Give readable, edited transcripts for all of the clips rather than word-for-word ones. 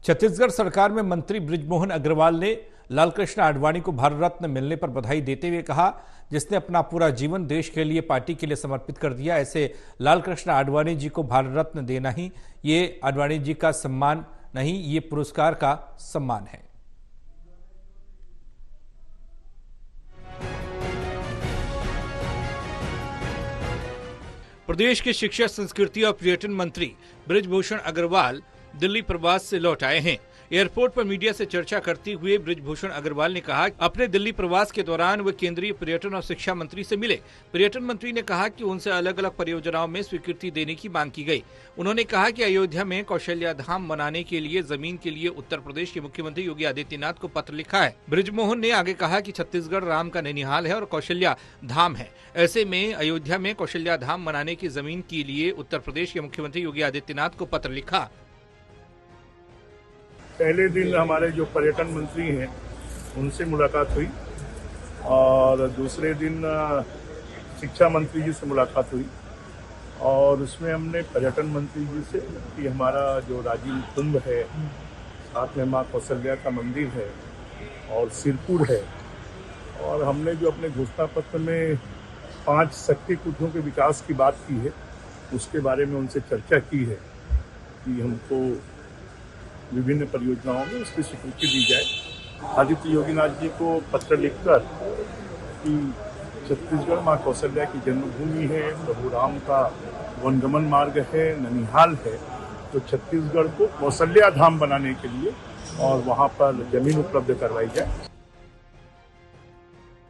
छत्तीसगढ़ सरकार में मंत्री बृजमोहन अग्रवाल ने लालकृष्ण आडवाणी को भारत रत्न मिलने पर बधाई देते हुए कहा, जिसने अपना पूरा जीवन देश के लिए, पार्टी के लिए समर्पित कर दिया, ऐसे लालकृष्ण आडवाणी जी को भारत रत्न देना ही ये आडवाणी जी का सम्मान नहीं, ये पुरस्कार का सम्मान है। प्रदेश के शिक्षा, संस्कृति और पर्यटन मंत्री बृजभूषण अग्रवाल दिल्ली प्रवास से लौट आए हैं। एयरपोर्ट पर मीडिया से चर्चा करते हुए बृजभूषण अग्रवाल ने कहा, अपने दिल्ली प्रवास के दौरान वे केंद्रीय पर्यटन और शिक्षा मंत्री से मिले। पर्यटन मंत्री ने कहा कि उनसे अलग अलग परियोजनाओं में स्वीकृति देने की मांग की गई। उन्होंने कहा कि अयोध्या में कौशल्या धाम बनाने के लिए जमीन के लिए उत्तर प्रदेश के मुख्यमंत्री योगी आदित्यनाथ को पत्र लिखा है। बृजमोहन ने आगे कहा कि छत्तीसगढ़ राम का नैनीहाल है और कौशल्या धाम है। ऐसे में अयोध्या में कौशल्या धाम बनाने की जमीन के लिए उत्तर प्रदेश के मुख्यमंत्री योगी आदित्यनाथ को पत्र लिखा। पहले दिन हमारे जो पर्यटन मंत्री हैं उनसे मुलाकात हुई और दूसरे दिन शिक्षा मंत्री जी से मुलाकात हुई और उसमें हमने पर्यटन मंत्री जी से कि हमारा जो राजीव कुंभ है, साथ में माँ कौशल्या का मंदिर है और सिरपुर है, और हमने जो अपने घोषणा पत्र में 5 शक्ति पीठों के विकास की बात की है उसके बारे में उनसे चर्चा की है कि हमको विभिन्न परियोजनाओं में उसकी स्वीकृति दी जाए। आदित्य योगीनाथ जी को पत्र लिखकर कि छत्तीसगढ़ माँ कौशल्या की जन्मभूमि है, प्रभु राम का वनगमन मार्ग है, ननिहाल है, तो छत्तीसगढ़ को कौशल्या धाम बनाने के लिए और वहाँ पर जमीन उपलब्ध करवाई जाए।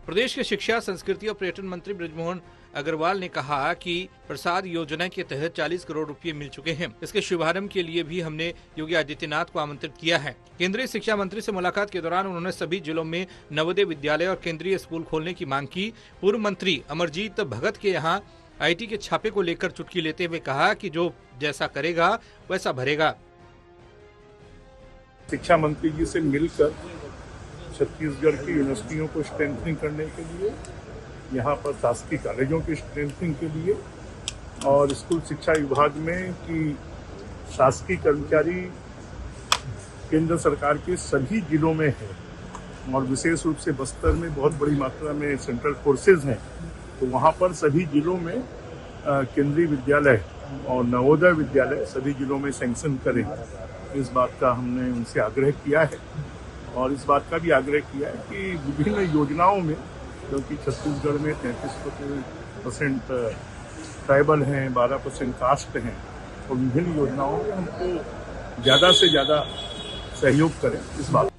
प्रदेश के शिक्षा, संस्कृति और पर्यटन मंत्री बृजमोहन अग्रवाल ने कहा कि प्रसाद योजना के तहत 40 करोड़ रुपए मिल चुके हैं। इसके शुभारंभ के लिए भी हमने योगी आदित्यनाथ को आमंत्रित किया है। केंद्रीय शिक्षा मंत्री से मुलाकात के दौरान उन्होंने सभी जिलों में नवोदय विद्यालय और केंद्रीय स्कूल खोलने की मांग की। पूर्व मंत्री अमरजीत भगत के यहाँ IT के छापे को लेकर चुटकी लेते हुए कहा कि जो जैसा करेगा वैसा भरेगा। शिक्षा मंत्री जी से मिलकर छत्तीसगढ़ की यूनिवर्सिटियों को स्ट्रेंथनिंग करने के लिए, यहाँ पर शासकीय कॉलेजों की स्ट्रेंथनिंग के लिए और स्कूल शिक्षा विभाग में कि शासकीय कर्मचारी केंद्र सरकार के सभी जिलों में हैं और विशेष रूप से बस्तर में बहुत बड़ी मात्रा में सेंट्रल फोर्सेज हैं, तो वहाँ पर सभी जिलों में केंद्रीय विद्यालय और नवोदय विद्यालय सभी जिलों में सैंक्शन करें। इस बात का हमने उनसे आग्रह किया है और इस बात का भी आग्रह किया है कि विभिन्न योजनाओं में, क्योंकि छत्तीसगढ़ में 33% ट्राइबल हैं, 12% कास्ट हैं, तो विभिन्न योजनाओं में हमको ज़्यादा से ज़्यादा सहयोग करें। इस बात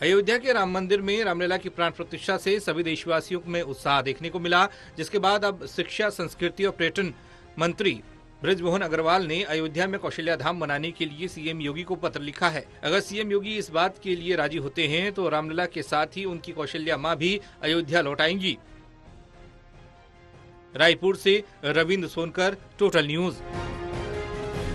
अयोध्या के राम मंदिर में रामलला की प्राण प्रतिष्ठा से सभी देशवासियों में उत्साह देखने को मिला, जिसके बाद अब शिक्षा, संस्कृति और पर्यटन मंत्री बृजमोहन अग्रवाल ने अयोध्या में कौशल्या धाम बनाने के लिए CM योगी को पत्र लिखा है। अगर CM योगी इस बात के लिए राजी होते हैं तो रामलला के साथ ही उनकी कौशल्या मां भी अयोध्या लौट आएंगी। रायपुर से रविंद्र सोनकर, टोटल न्यूज।